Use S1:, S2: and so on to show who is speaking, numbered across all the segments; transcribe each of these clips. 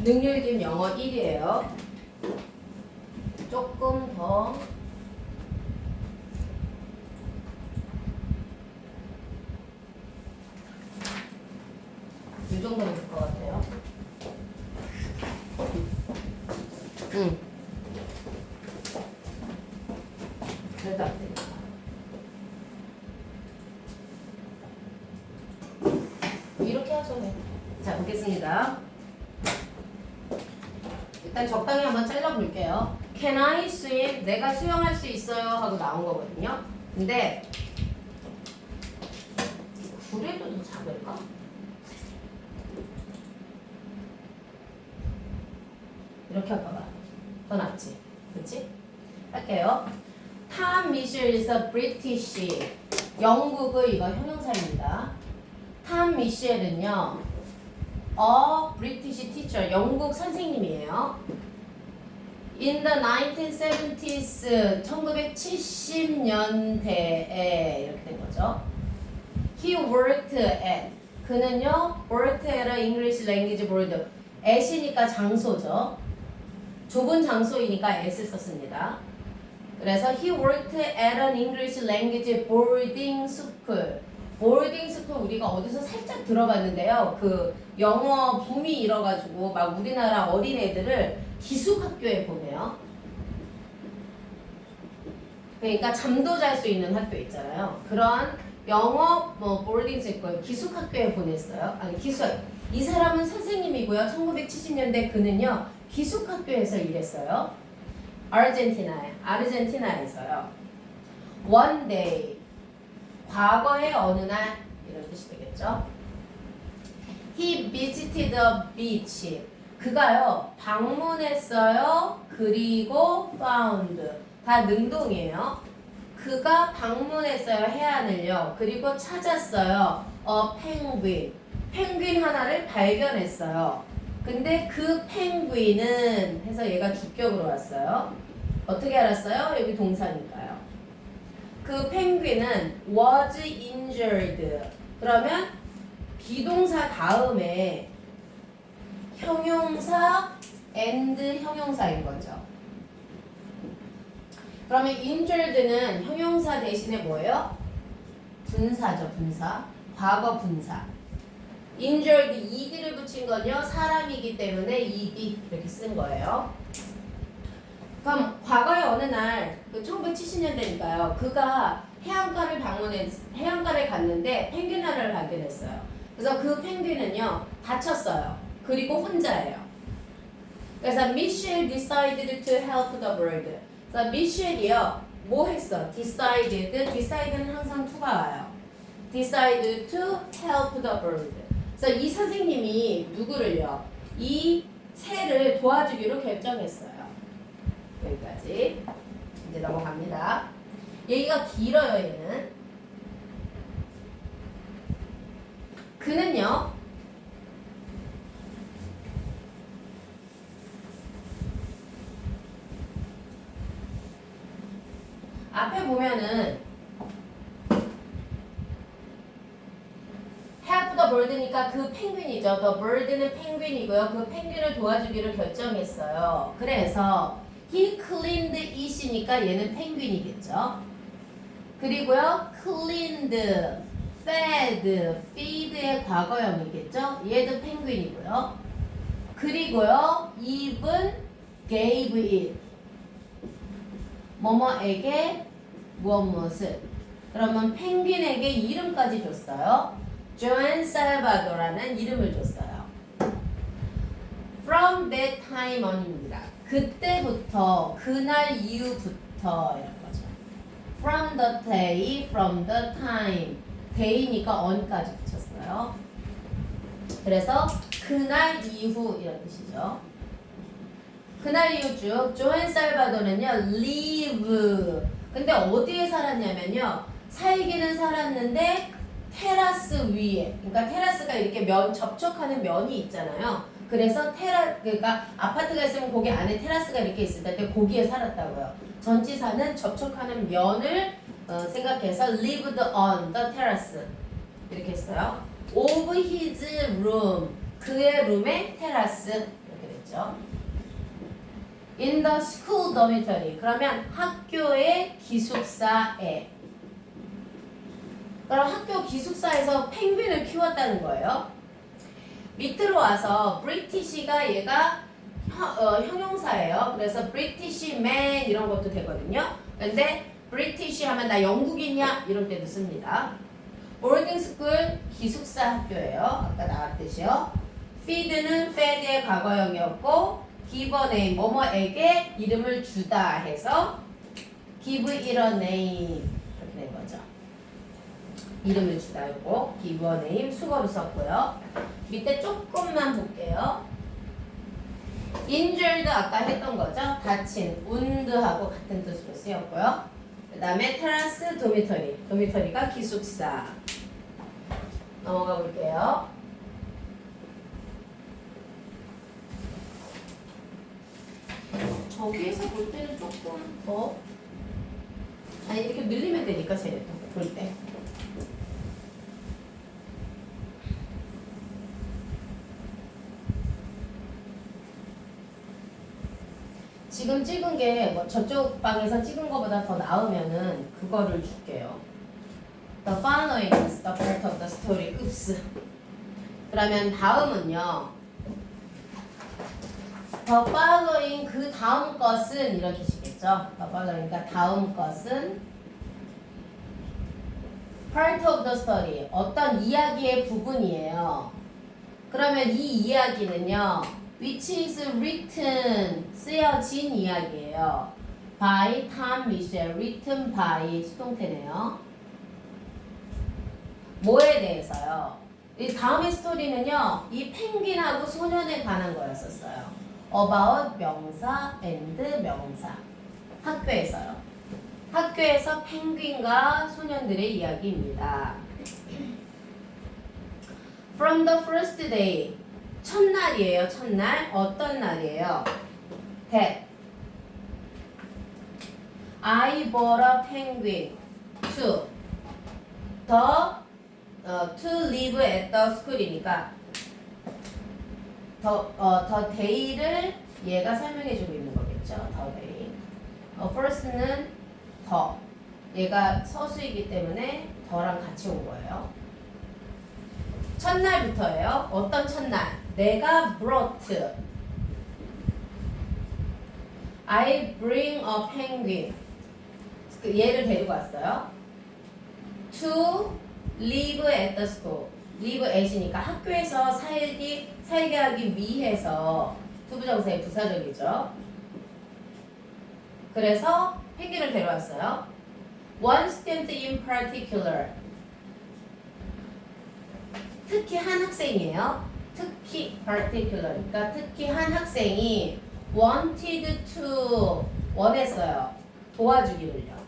S1: 능률집 영어 1이에요. 조금 더 이 정도면 될 것 같아요. 그래도 안 되니까. 이렇게 하죠. 네. 자, 보겠습니다. 일단 적당히 한번 잘라볼게요. Can I swim? 내가 수영할 수 있어요? 하고 나온 거거든요. 근데 그래도 더 작을까? 이렇게 할까봐 더 낫지, 그치? 할게요. Tom Mitchell is a British. 영국의 이거 형용사입니다. Tom Mitchell은요, a British teacher, 영국 선생님이에요. In the 1970s, 1970년대에 이렇게 된 거죠. He worked at, 그는요, worked at a English language board. at이니까 장소죠. 좁은 장소이니까 at을 썼습니다. 그래서 he worked at an English language boarding school. boarding school 우리가 어디서 살짝 들어봤는데요. 그 영어 붐이 일어가지고 막 우리나라 어린애들을 기숙학교에 보내요. 그러니까 잠도 잘 수 있는 학교 있잖아요. 그런 영어 보딩 스쿨 기숙학교에 보냈어요. 아니 이 사람은 선생님이고요. 1970년대 그는요 기숙학교에서 일했어요. 아르헨티나에서요. One day, 과거의 어느 날 이런 뜻이 되겠죠. He visited the beach. 그가요 방문했어요. 그리고 found 다 능동이에요. 그가 방문했어요 해안을요. 그리고 찾았어요. penguin. 펭귄 하나를 발견했어요. 근데 그 펭귄은 해서 얘가 주격으로 왔어요. 어떻게 알았어요? 여기 동사니까요. 그 펭귄은 was injured. 그러면 비동사 다음에 형용사 and 형용사인 거죠. 그러면 injured는 형용사 대신에 뭐예요? 분사죠, 분사. 과거 분사. injured ed를 붙인 건요 사람이기 때문에 ed 이렇게 쓴 거예요. 그럼 과거의 어느 날 1970년대니까요. 그가 해안가를 갔는데 펭귄 하나를 발견했어요. 그래서 그 펭귄은요 다쳤어요. 그리고 혼자예요. 그래서 Michelle decided to help the bird. 그래서 Michelle이요 뭐 했어? decided는 항상 to가 와요. decide to help the bird. 그래서 이 선생님이 누구를요? 이 새를 도와주기로 결정했어요. 여기까지. 이제 넘어갑니다. 얘기가 길어요, 얘는. 그는요, 앞에 보면은 help the bird니까 그 펭귄이죠. the bird는 펭귄이고요. 그 펭귄을 도와주기를 결정했어요. 그래서 he cleaned it이니까 얘는 펭귄이겠죠. 그리고요, cleaned, fed, feed의 과거형이겠죠. 얘도 펭귄이고요. 그리고요, even gave it. 뭐뭐에게 무엇을. 그러면 펭귄에게 이름까지 줬어요. 조안 살바도라는 이름을 줬어요. From that time on입니다. 그때부터, 그날 이후부터 이런 거죠. From the day, from the time. day니까 on까지 붙였어요. 그래서 그날 이후 이런 뜻이죠. 그날 이후 쭉 조안 살바도는요 live. 근데 어디에 살았냐면요 살기는 살았는데 테라스 위에, 그러니까 테라스가 이렇게 접촉하는 면이 있잖아요. 그래서 그러니까 아파트가 있으면 거기 안에 테라스가 이렇게 있을 텐데 거기에 살았다고요. 전치사는 접촉하는 면을 생각해서 lived on the terrace 이렇게 했어요. of his room, 그의 룸의 테라스 이렇게 되겠죠. In the school dormitory. 그러면 학교의 기숙사에. 그럼 학교 기숙사에서 펭귄을 키웠다는 거예요. 밑으로 와서 British가 얘가 형용사예요. 그래서 British man 이런 것도 되거든요. 근데 British 하면 나 영국인이야 이럴 때도 씁니다. boarding school 기숙사 학교예요. 아까 나왔듯이요. feed는 fed의 과거형이었고 give a name 뭐뭐에게 이름을 주다 해서 give it a name 이렇게 된 거죠. 이름을 주다 이거 give a name 수거로 썼고요. 밑에 조금만 볼게요. injured 아까 했던 거죠. 다친 wound하고 같은 뜻으로 쓰였고요. 그 다음에 테라스 도미터리 도미터리가 기숙사 넘어가 볼게요. 저기에서 볼 때는 조금 더 아니 이렇게 늘리면 되니까 쟤네 볼 때. 지금 찍은 게 뭐 저쪽 방에서 찍은 거보다 더 나으면은 그거를 줄게요. The following is the part of the story. 읍스. 그러면 다음은요. The following 그 다음 것은 이렇게 시겠죠. The following 그러니까 다음 것은 part of the story 어떤 이야기의 부분이에요. 그러면 이 이야기는요. which is written 쓰여진 이야기예요. by Tom Mitchell written by 수동태네요. 뭐에 대해서요? 이 다음의 스토리는요. 이 펭귄하고 소년에 관한 거였었어요. about 명사 and 명사 학교에서요. 학교에서 펭귄과 소년들의 이야기입니다. From the first day 첫날이에요. 첫날 어떤 날이에요? That I bought a penguin to live at the school이니까 the day를 얘가 설명해주고 있는 거겠죠. The day. first는 the 얘가 서수이기 때문에 더랑 같이 온 거예요. 첫날부터예요. 어떤 첫날? 내가 brought I bring a penguin 얘를 데리고 왔어요. To live at the school live at이니까 학교에서 살게 하기 위해서 투부정사의 부사적이죠. 그래서 펭귄을 데려왔어요. One student in particular 특히 한 학생이에요. 특히 particular 그러니까 특히 한 학생이 wanted to 원했어요. 도와주기를요.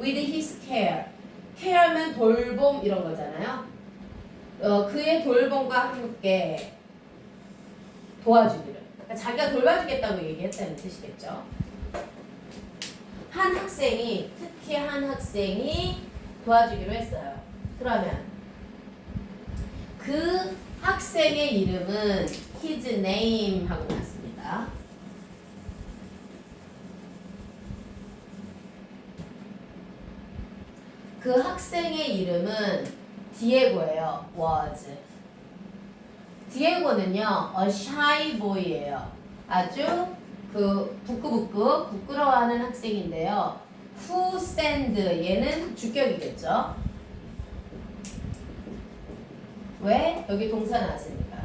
S1: with his care care면 돌봄 이런 거잖아요. 그의 돌봄과 함께 도와주기를 그러니까 자기가 돌봐주겠다고 얘기했다는 뜻이겠죠. 한 학생이 특히 한 학생이 도와주기로 했어요. 그러면 그 학생의 이름은 his name 하고 났습니다. 그 학생의 이름은 디에고예요. was. 디에고는요, a shy boy예요. 아주 그 부끄러워하는 학생인데요. who send 얘는 주격이겠죠. 왜? 여기 동사 나왔으니까.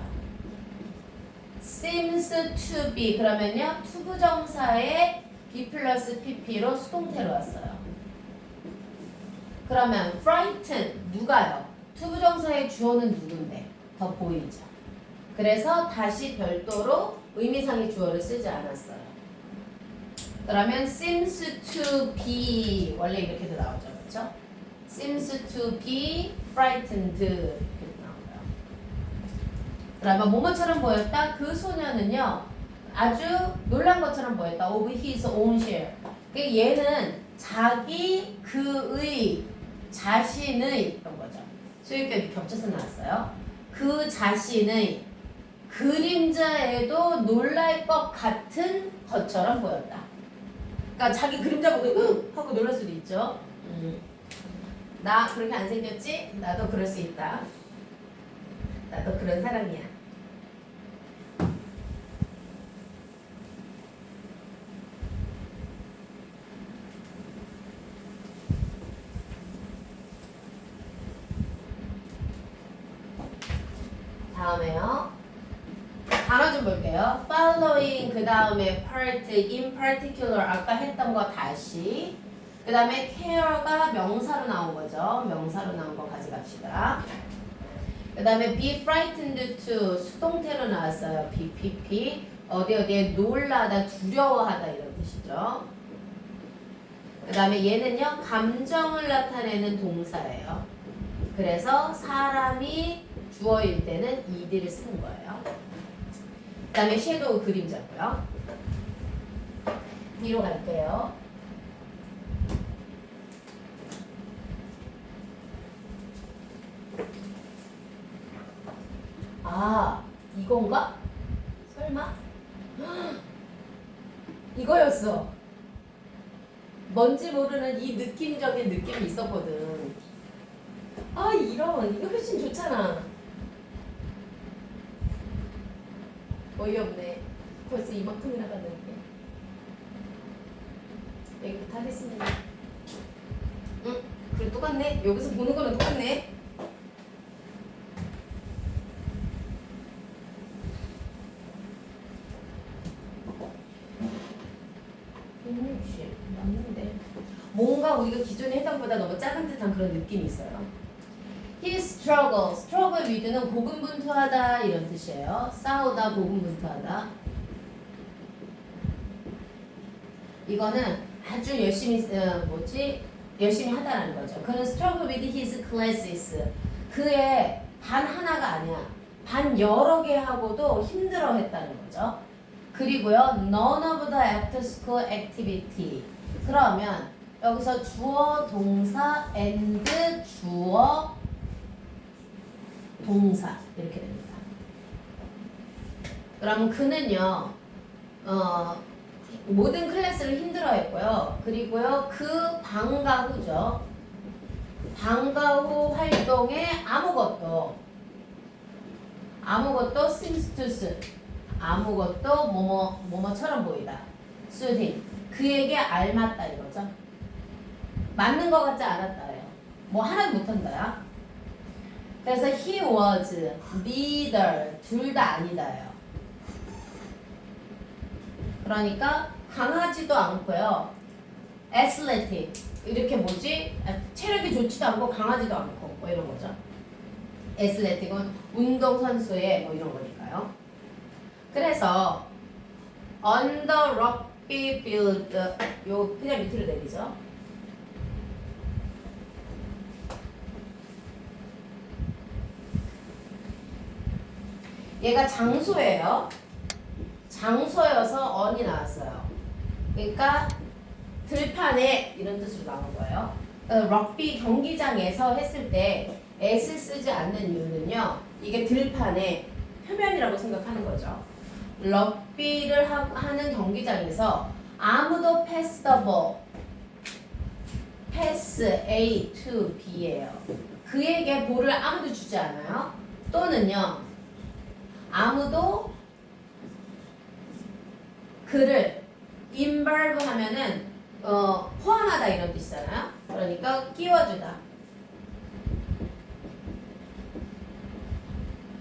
S1: seems to be 그러면요 투부정사에 be 플러스 pp로 수동태로 왔어요. 그러면 frighten 누가요? 투부정사의 주어는 누군데? 더 보이죠. 그래서 다시 별도로 의미상의 주어를 쓰지 않았어요. 그러면 seems to be 원래 이렇게도 나오죠. 그렇죠? seems to be frightened 이렇게 나오고요. 그러면 뭐뭐처럼 보였다? 그 소녀는요. 아주 놀란 것처럼 보였다. of his own share. 얘는 자기 그의 자신의 이런 거죠. 수익격이 겹쳐서 나왔어요. 그 자신의 그림자에도 놀랄 것 같은 것처럼 보였다. 그러니까 자기 그림자 보고 하고 놀랄 수도 있죠. 나 그렇게 안 생겼지? 나도 그럴 수 있다. 나도 그런 사람이야. 다음에요. 단어 좀 볼게요. following 그 다음에 part, in particular 아까 했던 거 다시. 그 다음에 care가 명사로 나온 거죠. 명사로 나온 거 가져갑시다. 그 다음에 be frightened to 수동태로 나왔어요. BPP 어디에 놀라다 두려워하다 이런 뜻이죠. 그 다음에 얘는요 감정을 나타내는 동사예요. 그래서 사람이 주어일 때는 ed를 쓰는 거예요. 그 다음에 섀도우 그림자고요. 뒤로 갈게요. 아, 이건가? 설마? 이거였어. 뭔지 모르는 이 느낌적인 느낌이 있었거든. 아, 이런. 이거 훨씬 좋잖아. 어이없네. 벌써 이만큼이나 갔는데. 여기부터 하겠습니다. 응? 그래, 똑같네. 여기서 보는 거는 똑같네. 맞는데 뭔가 우리가 기존에 했던 것보다 너무 작은 듯한 그런 느낌이 있어요. He struggle, struggle with는 고군분투하다 이런 뜻이에요. 싸우다, 고군분투하다. 이거는 아주 열심히 열심히 하다라는 거죠. 그는 struggle with his classes. 그의 반 하나가 아니야. 반 여러 개 하고도 힘들어했다는 거죠. 그리고요, none of the after school activity. 그러면 여기서 주어, 동사, and 주어, 동사 이렇게 됩니다. 그럼 그는요, 모든 클래스를 힘들어했고요. 그리고요, 그 방과 후죠. 방과 후 활동에 아무것도 seems to suit. 아무것도 뭐뭐처럼 보이다. suiting. 그에게 알맞다 이거죠. 맞는 것 같지 않았다예요. 뭐 하나도 못한다야. 그래서 he was neither 둘 다 아니다예요. 그러니까 강하지도 않고요. athletic 이렇게 체력이 좋지도 않고 강하지도 않고 뭐 이런 거죠. athletic은 운동선수의 뭐 이런 거니까요. 그래서 on the rugby field 요 그냥 밑으로 내리죠. 얘가 장소예요. 장소여서 on이 나왔어요. 그러니까 들판에 이런 뜻으로 나온 거예요. 럭비 경기장에서 했을 때 s 쓰지 않는 이유는요. 이게 들판의 표면이라고 생각하는 거죠. 럭비를 하는 경기장에서 아무도 패스 더 볼, 패스 A to B예요. 그에게 볼을 아무도 주지 않아요. 또는요. 아무도 그를 involve 하면은 포함하다 이런 뜻이잖아요. 그러니까 끼워주다.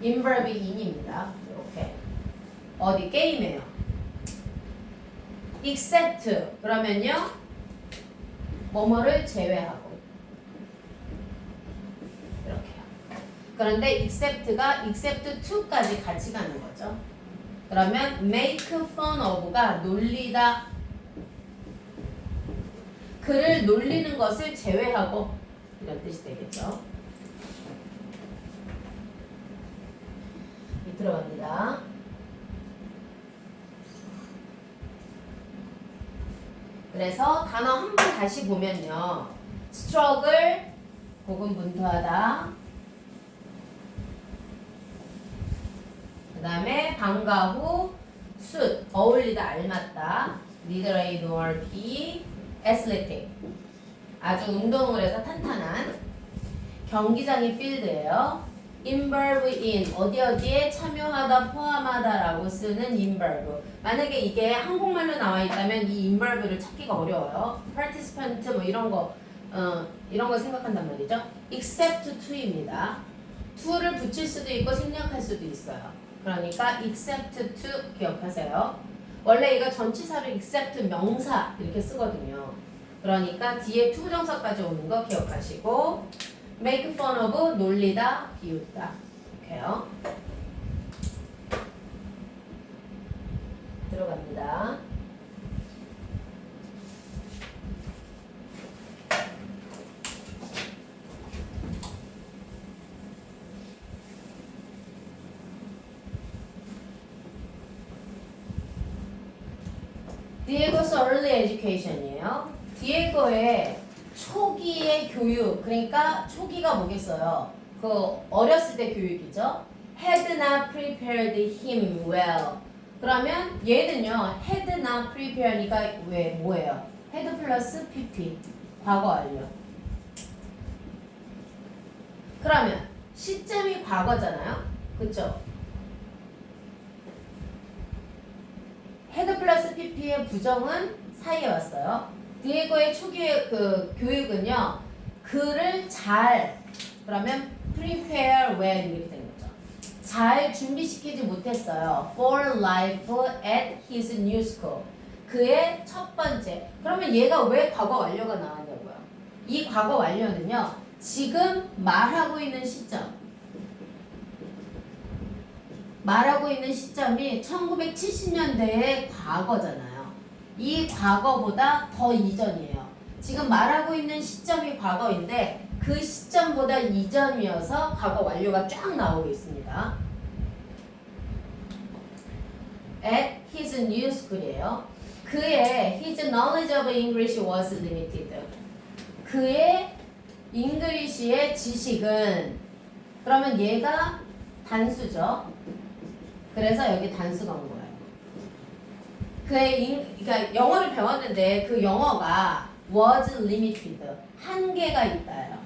S1: involve in입니다. 이렇게 어디 게임이에요. except 그러면요 뭐뭐를 제외하고 이렇게요. 그런데 except가 except to까지 같이 가는 거죠. 그러면 make fun of가 놀리다. 그를 놀리는 것을 제외하고 이런 뜻이 되겠죠. 들어갑니다. 그래서 단어 한 번 다시 보면요. struggle 고군분투하다. 그 그 다음에 방과 후 suit 어울리다 알맞다. neither A nor B. athletic 아주 운동을 해서 탄탄한. 경기장이 field예요. involve in 어디에 참여하다 포함하다라고 쓰는 involve. 만약에 이게 한국말로 나와 있다면 이 involve를 찾기가 어려워요. participant 뭐 이런 거 생각한단 말이죠. except to입니다. to를 붙일 수도 있고 생략할 수도 있어요. 그러니까 except to 기억하세요. 원래 이거 전치사로 except 명사 이렇게 쓰거든요. 그러니까 뒤에 to 부정사까지 오는 거 기억하시고 make fun of 놀리다 비웃다 이렇게요. 들어갑니다. 디에고's early education이에요. 디에고의 초기의 교육, 그러니까 초기가 뭐겠어요? 그 어렸을 때 교육이죠. Had not prepared him well. 그러면 얘는요, had not prepared니까 왜 뭐예요? had 플러스 pp 과거 완료. 그러면 시점이 과거잖아요, 그쵸? had 플러스 pp의 부정은 사이에 왔어요. 디에고의 초기의 그 교육은요, 그를 잘, 그러면 prepare well 이렇게 된 거죠. 잘 준비시키지 못했어요. For life at his new school. 그의 첫 번째. 그러면 얘가 왜 과거 완료가 나왔냐고요. 이 과거 완료는요, 지금 말하고 있는 시점. 말하고 있는 시점이 1970년대의 과거잖아요. 이 과거보다 더 이전이에요. 지금 말하고 있는 시점이 과거인데 그 시점보다 이전이어서 과거 완료가 쫙 나오고 있습니다. At his new school이에요. 그의 his knowledge of English was limited. 그의 잉글리시의 지식은 그러면 얘가 단수죠. 그래서 여기 단수가 온 거예요. 그러니까 영어를 배웠는데 그 영어가 was limited 한계가 있다요.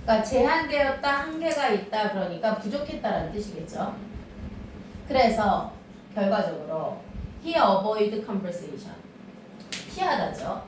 S1: 그러니까 제한되었다, 한계가 있다 그러니까 부족했다라는 뜻이겠죠. 그래서 결과적으로 he avoid conversation 피하다죠.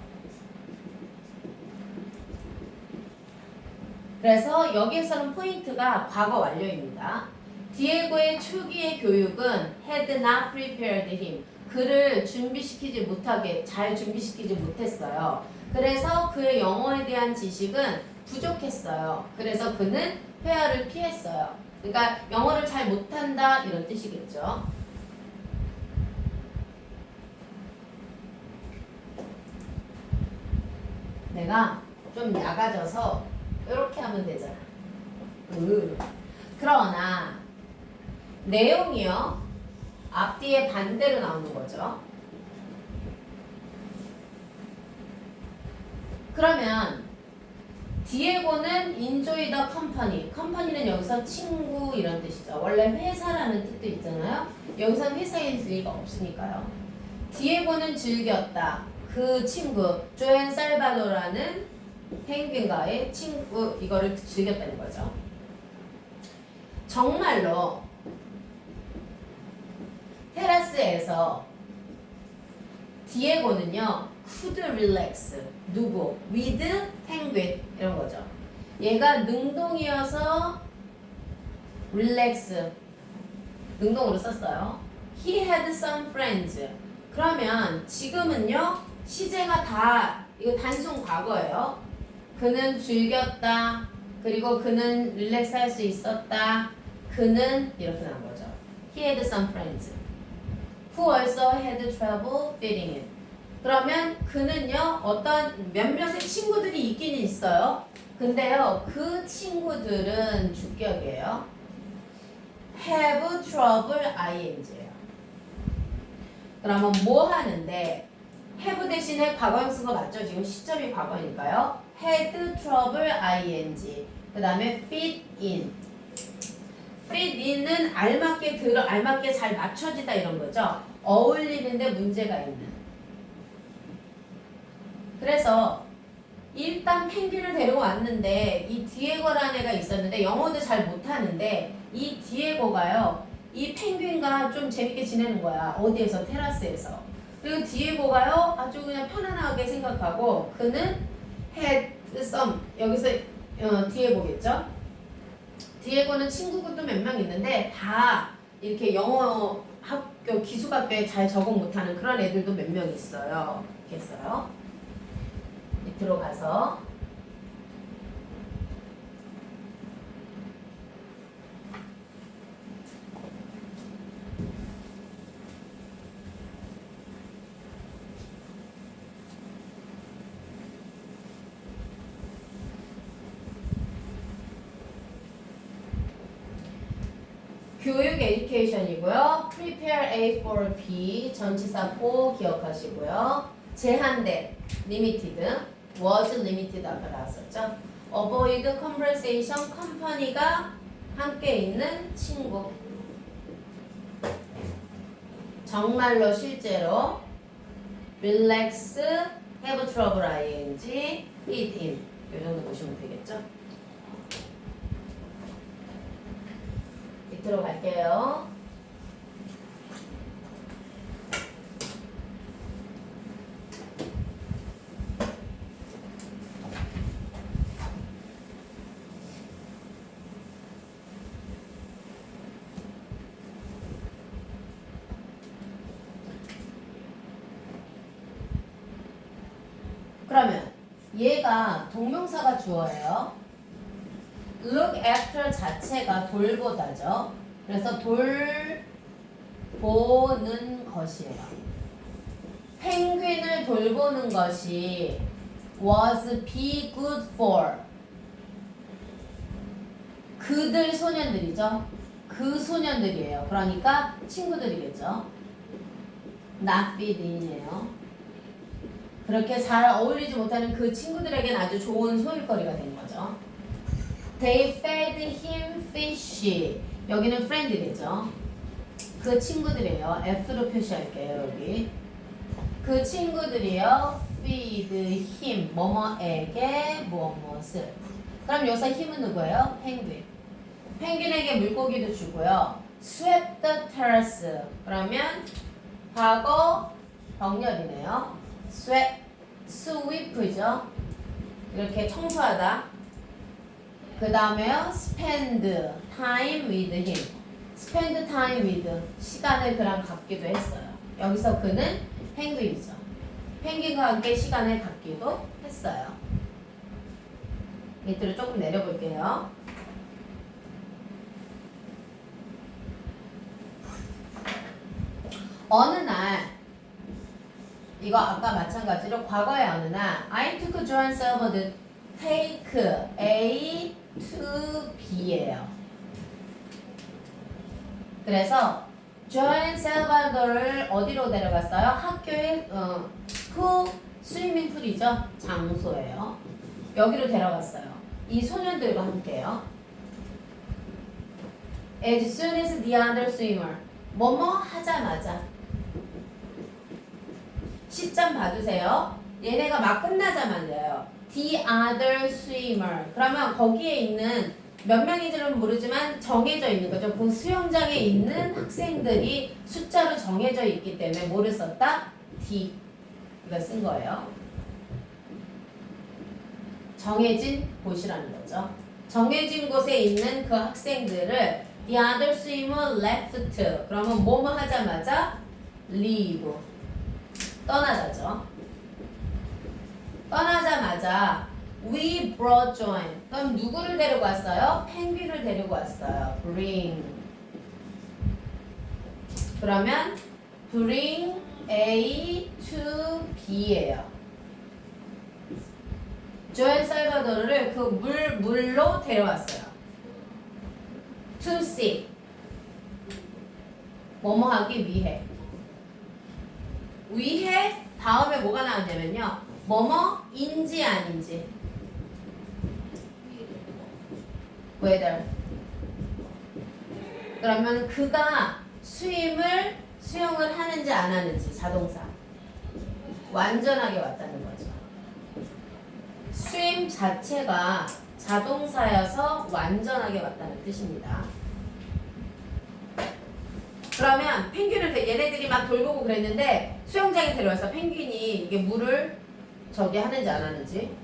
S1: 그래서 여기에서는 포인트가 과거 완료입니다. 디에고의 초기의 교육은 had not prepared him. 그를 잘 준비시키지 못했어요. 그래서 그의 영어에 대한 지식은 부족했어요. 그래서 그는 회화를 피했어요. 그러니까 영어를 잘 못한다 이런 뜻이겠죠. 내가 좀 약아져서 이렇게 하면 되잖아. 그러나 내용이요. 앞뒤에 반대로 나오는 거죠. 그러면 디에고는 enjoy the company. company는 여기서 친구 이런 뜻이죠. 원래 회사라는 뜻도 있잖아요. 여기서 회사일 리가 없으니까요. 디에고는 즐겼다. 그 친구 조엔 살바도라는 펭귄과의 친구 이거를 즐겼다는 거죠. 정말로 테라스에서 디에고는요 could relax 누구 with penguin 이런 거죠. 얘가 능동이어서 relax 능동으로 썼어요. He had some friends. 그러면 지금은요 시제가 다 이거 단순 과거예요. 그는 즐겼다. 그리고 그는 릴렉스 할 수 있었다. 그는 이렇게 나온 거죠. He had some friends who also had trouble fitting in. 그러면 그는요 어떤 몇몇의 친구들이 있기는 있어요. 근데요 그 친구들은 주격이에요. have trouble ing예요. 그러면 뭐 하는데 have 대신에 과거형 쓴 거 맞죠? 지금 시점이 과거니까요. had trouble ing 그 다음에 fit in. fit in은 알맞게 잘 맞춰지다 이런 거죠. 어울리는데 문제가 있는. 그래서 일단 펭귄을 데리고 왔는데 이 디에고라는 애가 있었는데 영어도 잘 못하는데 이 디에고가요. 이 펭귄과 좀 재밌게 지내는 거야. 어디에서? 테라스에서. 그리고 디에고가요. 아주 그냥 편안하게 생각하고 그는 had some 여기서 디에고겠죠? 디에고는 친구도 몇 명 있는데 다 이렇게 영어 학교 기숙학교에 잘 적응 못하는 그런 애들도 몇 명 있어요. 이렇게 했어요. 밑으로 가서 교육 에듀케이션이고요. prepare A for B 전치사 for 기억하시고요. 제한된 limited was limited 아까 나왔었죠. avoid conversation company가 함께 있는 친구. 정말로 실제로 relax have trouble ing fit in 이 정도 보시면 되겠죠. 밑으로 갈게요. 그러면 얘가 동명사가 주어예요. look after 자체가 돌보다죠. 그래서 돌보는 것이에요. 펭귄을 돌보는 것이 was be good for 그들 소년들이죠. 그 소년들이에요. 그러니까 친구들이겠죠. not fit in이에요. 그렇게 잘 어울리지 못하는 그 친구들에게는 아주 좋은 소일거리가 된 거죠. They fed him fish. 여기는 friend이겠죠. 그 친구들이에요. F로 표시할게요. 여기. 그 친구들이요. feed him. 뭐뭐에게 무엇을. 그럼 여기서 힘은 누구예요? 펭귄. 펭귄에게 물고기도 주고요. swept the terrace. 그러면 과거 병렬이네요. sweep죠. 이렇게 청소하다. 그 다음에요. spend time with him. spend time with 시간을 그랑 갖기도 했어요. 여기서 그는 펭귄이죠. 펭귄과 함께 시간을 갖기도 했어요. 밑으로 조금 내려볼게요. 어느 날 이거 아까 마찬가지로 과거의 어느 날 I took Joan Salvador take A to B예요. 그래서 Joan Salvador를 어디로 데려갔어요? 학교의 스위밍풀이죠. 장소예요. 여기로 데려갔어요. 이 소년들과 함께요. As soon as the other swimmer 뭐뭐 하자마자 시점 봐주세요. 얘네가 막 끝나자마자요. The other swimmer. 그러면 거기에 있는 몇 명인지는 모르지만 정해져 있는 거죠. 그 수영장에 있는 학생들이 숫자로 정해져 있기 때문에 뭐를 썼다? The. 이걸 쓴 거예요. 정해진 곳이라는 거죠. 정해진 곳에 있는 그 학생들을 The other swimmer left. 그러면 뭐뭐 하자마자 leave. 떠나자죠. 떠나자마자 we brought Joan. 그럼 누구를 데리고 왔어요? 펭귄을 데리고 왔어요. bring. 그러면 bring A to B예요. 조엘 살바도르를 그 물로 데려왔어요. to see. 뭐뭐 하기 위해. 위해 다음에 뭐가 나왔냐면요. 뭐뭐인지 아닌지. whether. 그러면 그가 수영을 하는지 안 하는지 자동사 완전하게 왔다는 거죠. swim 자체가 자동사여서 완전하게 왔다는 뜻입니다. 그러면 펭귄을 얘네들이 막 돌보고 그랬는데 수영장에 데려와서 펭귄이 이게 물을 저기 하는지 안 하는지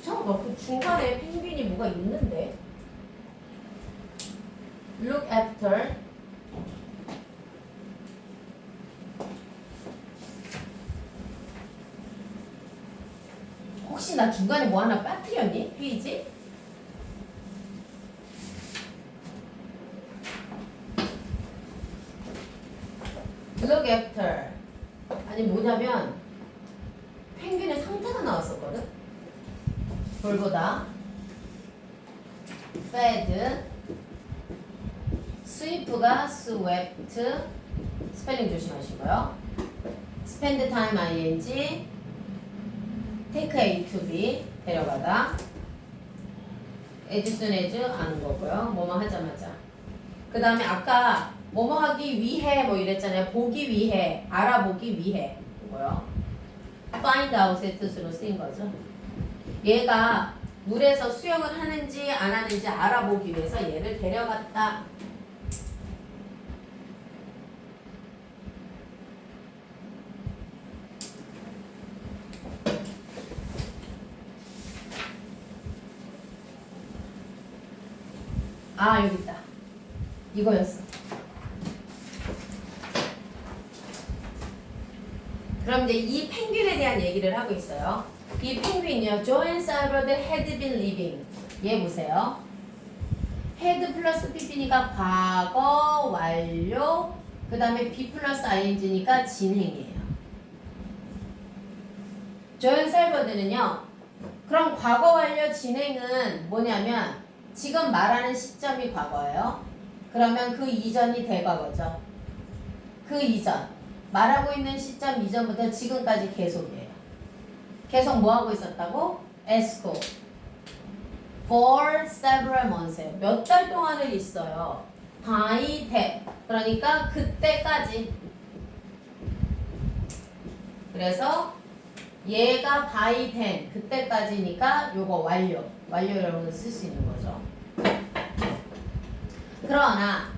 S1: 잠깐만 그 중간에 펭귄이 뭐가 있는데 look after 혹시 나 중간에 뭐 하나 빠뜨렸니? 페이지? look after 아니 뭐냐면 펭귄의 상태가 나왔었거든? 돌보다 fed sweep가 swept 스펠링 조심하시고요. spend time ing take A to B 데려가다 as soon as 아는 거고요. 뭐뭐 하자마자 그 다음에 아까 뭐뭐 하기 위해 뭐 이랬잖아요. 보기 위해 알아보기 위해 이거요. find out의 뜻으로 쓰인 거죠. 얘가 물에서 수영을 하는지 안 하는지 알아보기 위해서 얘를 데려갔다. 아 여기 있다. 이거였어. 그럼 이제 이 펭귄에 대한 얘기를 하고 있어요. 이 펭귄이요. Joan Salvador had been living. 얘 보세요. had 플러스 pp니까 과거 완료. 그 다음에 be 플러스 ing니까 진행이에요. Joan Salvador는요. 그럼 과거 완료 진행은 뭐냐면 지금 말하는 시점이 과거예요. 그러면 그 이전이 대과거죠. 그 이전. 말하고 있는 시점 이전부터 지금까지 계속이에요. 계속 뭐 하고 있었다고? ESCO. For several months. 몇 달 동안을 있어요. by that. 그러니까 그때까지. 그래서 얘가 by then. 그때까지니까 요거 완료. 완료라고 쓸 수 있는 거죠. 그러나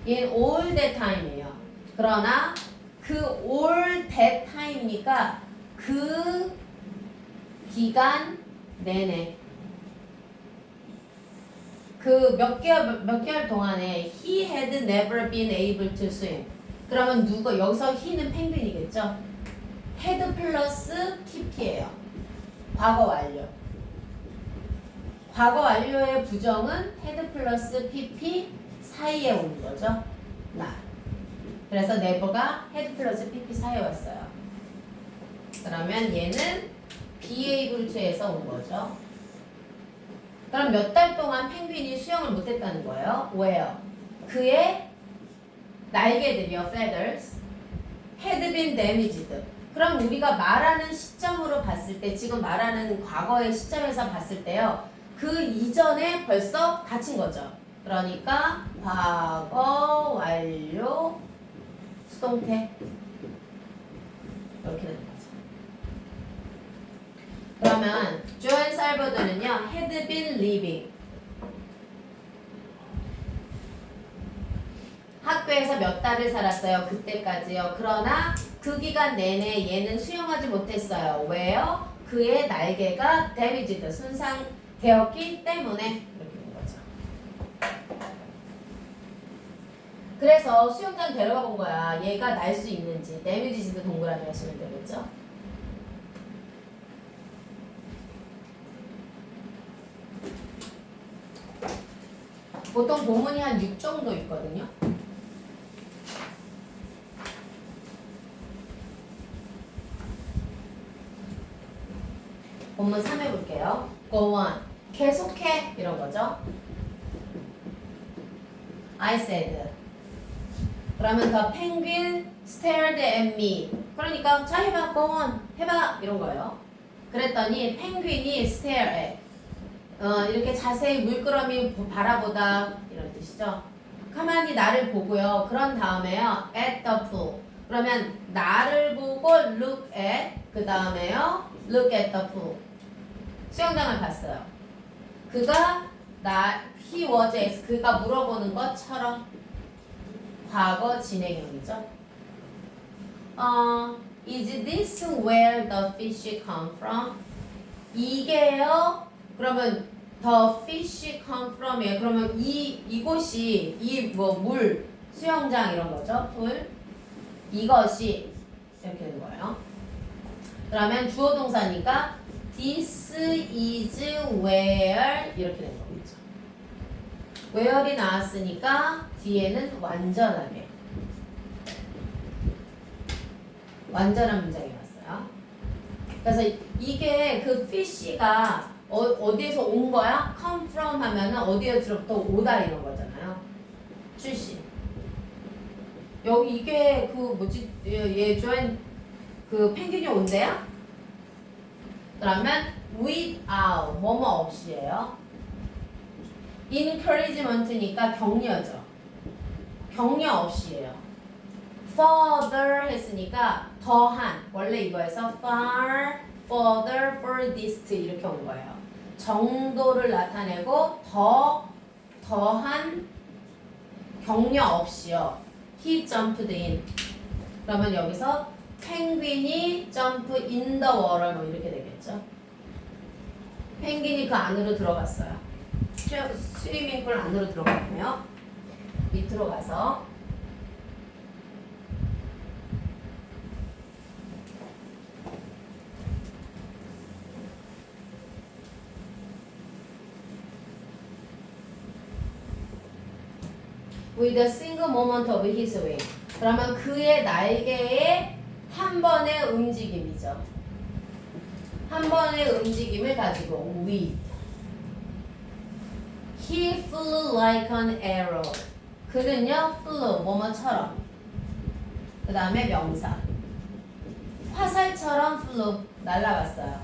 S1: in all that time이에요. 그러나 그 all that time이니까 그 기간 내내 그 몇 개월 동안에 he had never been able to swim. 그러면 누가 여기서 he는 펭귄이겠죠? had 플러스 pp예요. 과거 완료. 과거 완료의 부정은 had 플러스 pp 사이에 오는 거죠. 날. 그래서 never가 had 플러스 pp 사이에 왔어요. 그러면 얘는 be able to에서 온 거죠. 그럼 몇 달 동안 펭귄이 수영을 못했다는 거예요. 왜요? 그의 날개들이요. feathers had been damaged. 그럼 우리가 말하는 시점으로 봤을 때 지금 말하는 과거의 시점에서 봤을 때요. 그 이전에 벌써 다친 거죠. 그러니까 과거 완료 수동태 이렇게 되는 거죠. 그러면 조앤 살버드는요. had been living 학교에서 몇 달을 살았어요. 그때까지요. 그러나 그 기간 내내 얘는 수영하지 못했어요. 왜요? 그의 날개가 damaged 손상되었기 때문에 이렇게 된 거죠. 그래서 수영장 데려가 본 거야. 얘가 날 수 있는지. damage도 동그라미 하시면 되겠죠. 보통 보문이 한 6 정도 있거든요. 본문 3 해볼게요. Go on. 계속해. 이런 거죠. I said. 그러면 the penguin stared at me. 그러니까 자 해봐. Go on. 해봐. 이런 거예요. 그랬더니 펭귄이 stare at. 이렇게 자세히 물끄러미 바라보다 이런 뜻이죠. 가만히 나를 보고요. 그런 다음에요. at the pool. 그러면 나를 보고 look at 그 다음에요. look at the pool. 수영장을 봤어요. 그가 he was asked 그가 물어보는 것처럼 과거 진행형이죠. Is this where the fish come from? 이게요. 그러면 the fish come from이에요. 그러면 이곳이 물 수영장 이런 거죠. 풀 이것이 이렇게 되는 거예요. 그러면 주어 동사니까 this is where 이렇게 되는 거겠죠. where이 나왔으니까 뒤에는 완전하게 완전한 문장이 왔어요. 그래서 이게 그 fish가 어디에서 온 거야? come from 하면은 어디에서부터 오다 이런 거잖아요. 출신. 여기 이게 그 뭐지? 얘 좋아하는 그 펭귄이 온대야? 그러면 without 뭐뭐 없이예요. encouragement니까 격려죠. 격려 없이예요. further 했으니까 더한 원래 이거에서 far, further, furthest 이렇게 온 거예요. 정도를 나타내고 더한 격려 없이요. He jumped in. 그러면 여기서 펭귄이 jump in the water 뭐 이렇게 되겠죠. 펭귄이 그 안으로 들어갔어요. 스위밍풀 안으로 들어갔고요. 밑으로 가서 with a single moment of his wing. 그러면 그의 날개의 한 번의 움직임이죠. 한 번의 움직임을 가지고 with. He flew like an arrow. 그는요, flew, 뭐뭐처럼. 그 다음에 명사. 화살처럼 flew, 날아갔어요.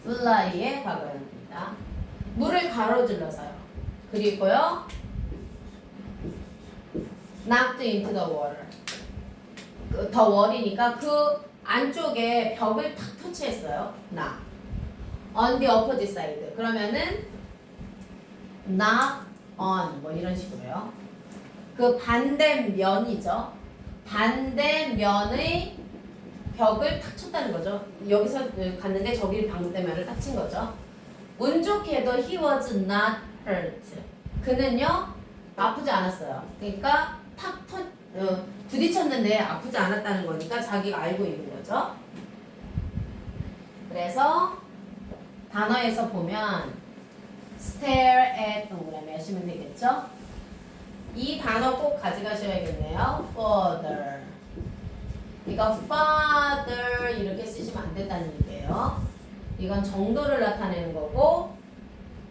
S1: fly의 과거형입니다. 물을 가로질러서요. 그리고요, knocked into the water. 더 월이니까 그 안쪽에 벽을 탁 터치했어요. knock. on the opposite side. 그러면은 knock on 뭐 이런 식으로요. 그 반대면이죠. 반대면의 벽을 탁 쳤다는 거죠. 여기서 갔는데 저기 반대면을 딱 친 거죠. 운 좋게도 he was not hurt. 그는요 아프지 않았어요. 그러니까 부딪혔는데 아프지 않았다는 거니까 자기가 알고 있는 거죠. 그래서 단어에서 보면 stare at 동그라미 하시면 되겠죠. 이 단어 꼭 가져가셔야겠네요. further. 이거 farther 이렇게 쓰시면 안 된다는 얘기예요. 이건 정도를 나타내는 거고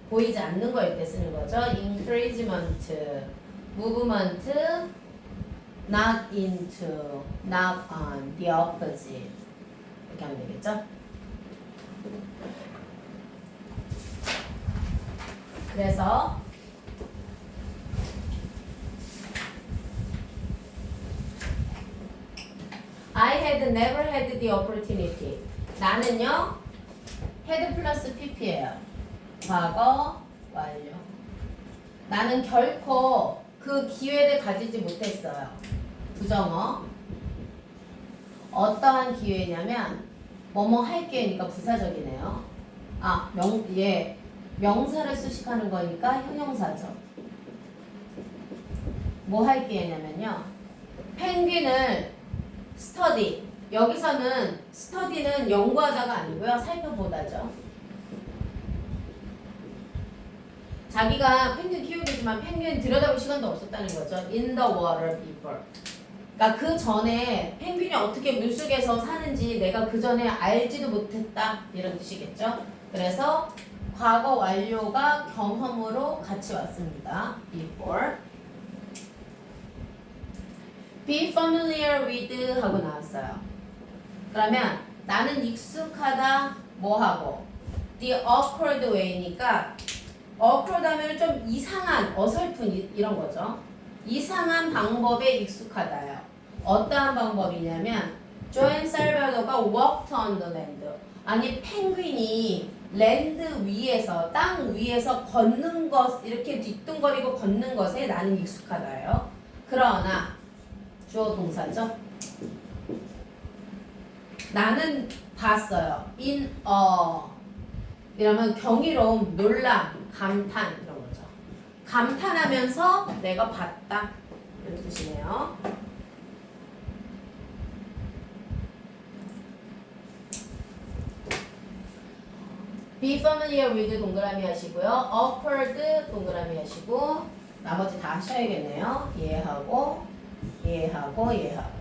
S1: 보이지 않는 거일 때 쓰는 거죠. encouragement, movement, not into, not on, the opposite 이렇게 하면 되겠죠. 그래서 I had never had the opportunity. 나는요 had 플러스 pp예요. 과거 완료. 나는 결코 그 기회를 가지지 못했어요. 부정어. 어떠한 기회냐면 뭐뭐 할 기회니까 부사적이네요. 명사를 수식하는 거니까 형용사죠. 뭐 할 기회냐면요. 펭귄을 스터디. 여기서는 스터디는 연구하다가 아니고요. 살펴보다죠. 자기가 펭귄 키우기지만 펭귄 들여다볼 시간도 없었다는 거죠. In the water before. 그러니까 그 전에 펭귄이 어떻게 물속에서 사는지 내가 그 전에 알지도 못했다 이런 뜻이겠죠. 그래서 과거 완료가 경험으로 같이 왔습니다. before. be familiar with 하고 나왔어요. 그러면 나는 익숙하다 뭐 하고 the awkward way니까 awkward 하면 좀 이상한, 어설픈 이런 거죠. 이상한 방법에 익숙하다요. 어떠한 방법이냐면 조앤 살바도가 walked on the land. 아니 펭귄이 랜드 위에서 땅 위에서 걷는 것 이렇게 뒤뚱거리고 걷는 것에 나는 익숙하다요. 그러나 주어 동사죠. 나는 봤어요. in a 이러면 경이로움, 놀람, 감탄 이런 거죠. 감탄하면서 내가 봤다 이런 뜻이네요. Be familiar with 동그라미 하시고요. awkward 동그라미 하시고 나머지 다 하셔야겠네요. 이해하고 이해하고 이해하고.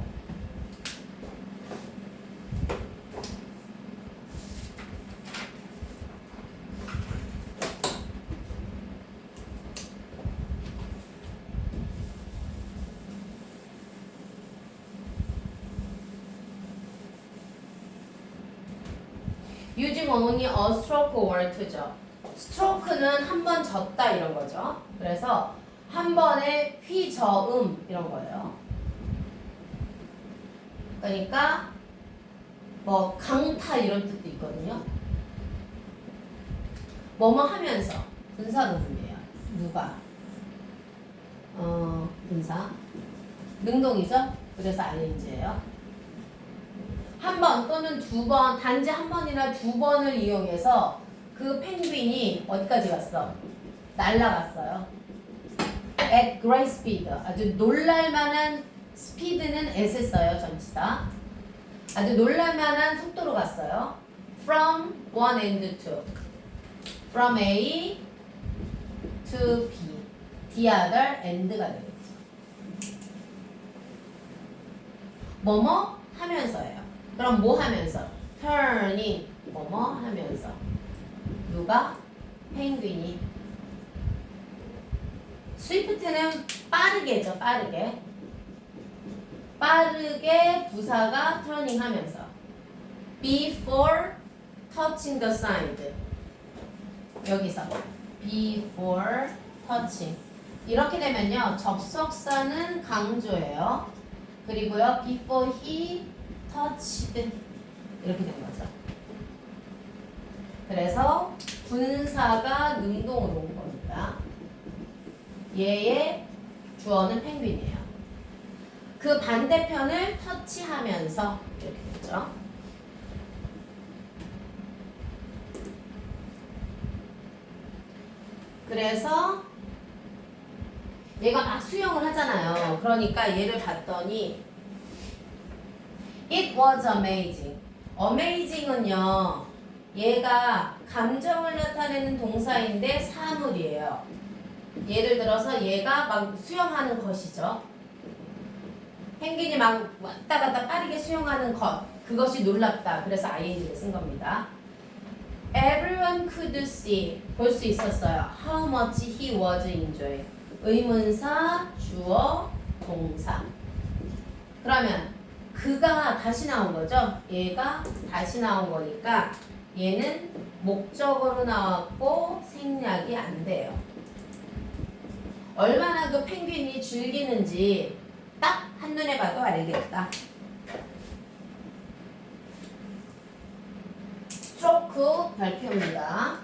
S1: Using only a stroke or two죠. stroke는 한 번 졌다 이런 거죠. 그래서 한 번에 휘저음 이런 거예요. 그러니까 뭐 강타 이런 뜻도 있거든요. 뭐뭐 하면서 분사 부분이에요. 누가? 분사. 능동이죠. 그래서 ing예요. 한 번 또는 두 번, 단지 한 번이나 두 번을 이용해서 그 펭귄이 어디까지 갔어? 날아갔어요. At great speed. 아주 놀랄만한 스피드는 at을 써요, 전치사. 아주 놀랄만한 속도로 갔어요. From one end to. From A to B. The other end가 되겠죠. 뭐뭐 하면서예요. 그럼 뭐 하면서? turning 뭐뭐 하면서 누가? 펭귄이. swift는 빠르게죠. 빠르게 부사가 turning 하면서 before touching the side 여기서 before touching 이렇게 되면요 접속사는 강조예요. 그리고요 before he touched 이렇게 된 거죠. 그래서 분사가 능동으로 온 겁니다. 얘의 주어는 펭귄이에요. 그 반대편을 터치하면서 이렇게 됐죠. 그래서 얘가 막 수영을 하잖아요. 그러니까 얘를 봤더니 It was amazing. amazing은요. 얘가 감정을 나타내는 동사인데 사물이에요. 예를 들어서 얘가 막 수영하는 것이죠. 펭귄이 막 왔다 갔다 빠르게 수영하는 것. 그것이 놀랍다. 그래서 ing를 쓴 겁니다. Everyone could see. 볼 수 있었어요. How much he was enjoying. 의문사, 주어, 동사. 그러면 그가 다시 나온 거죠. 얘가 다시 나온 거니까 얘는 목적어로 나왔고 생략이 안 돼요. 얼마나 그 펭귄이 즐기는지 딱 한눈에 봐도 알겠다. 스트로크 발표입니다.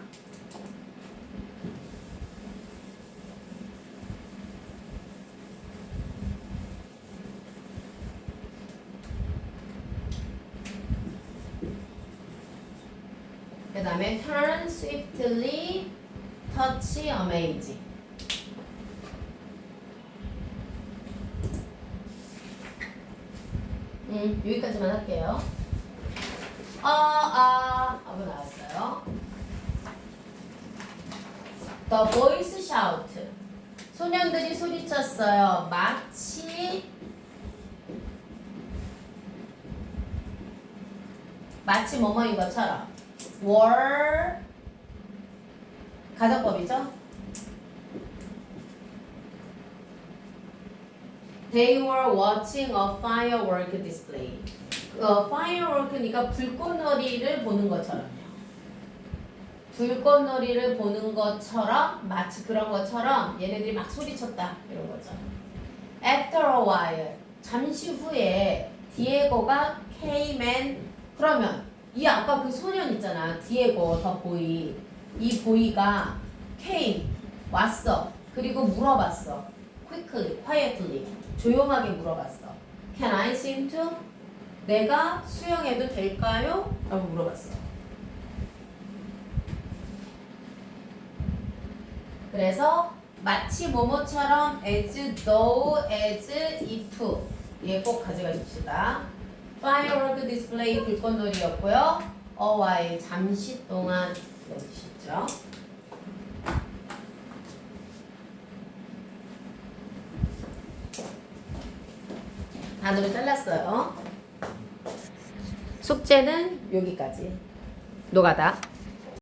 S1: 그 다음에 turn swiftly, touch amazing. 여기까지만 할게요. 하고 나왔어요. The boys shout. 소년들이 소리쳤어요. 마치 뭐뭐인 것처럼. were 가정법이죠. They were watching a firework display. firework니까 불꽃놀이를 보는 것처럼요. 불꽃놀이를 보는 것처럼 마치 그런 것처럼 얘네들이 막 소리쳤다 이런 거죠. After a while 잠시 후에 디에고가 came and 그러면 이 아까 그 소년 있잖아 디에고 더 보이 이 보이가 came 왔어 그리고 물어봤어 quickly quietly 조용하게 물어봤어 Can I swim too? 내가 수영해도 될까요? 라고 물어봤어. 그래서 마치 뭐뭐처럼 as though as if 얘 꼭 가져가십시다. firework display 불꽃놀이였고요. a while 잠시 동안 이런 뜻이죠. 단어를 잘랐어요. 숙제는 여기까지. 노가다.